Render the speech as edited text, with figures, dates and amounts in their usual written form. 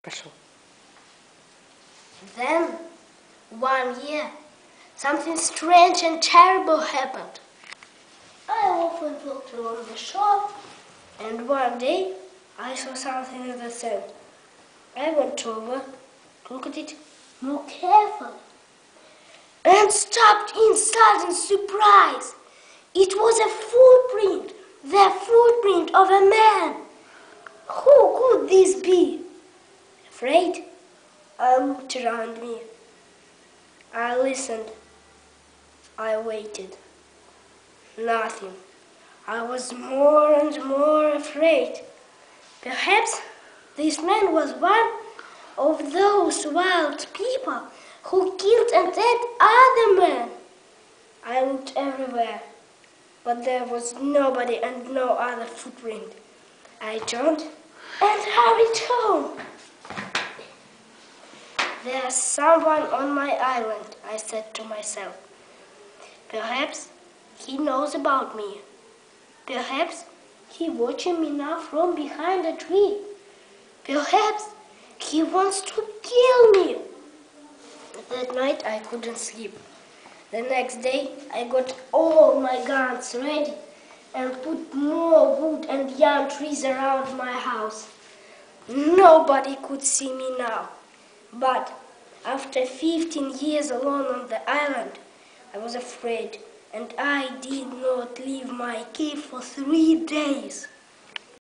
Пошел. Then, one year, something strange and terrible happened. I often walked along the shore, and one day I saw something in the sand. I went over, looked at it more carefully, and stopped in sudden surprise. It was a footprint, the footprint of a man. Who could this be? Afraid, I looked around me. I listened. I waited. Nothing. I was more and more afraid. Perhaps this man was one of those wild people who killed and ate other men. I looked everywhere, but there was nobody and no other footprint. I turned and hurried home. There's someone on my island, I said to myself. Perhaps he knows about me. Perhaps he watching me now from behind a tree. Perhaps he wants to kill me. That night I couldn't sleep. The next day I got all my guns ready and put more wood and young trees around my house. Nobody could see me now. But after 15 years alone on the island, I was afraid, and I did not leave my cave for 3 days.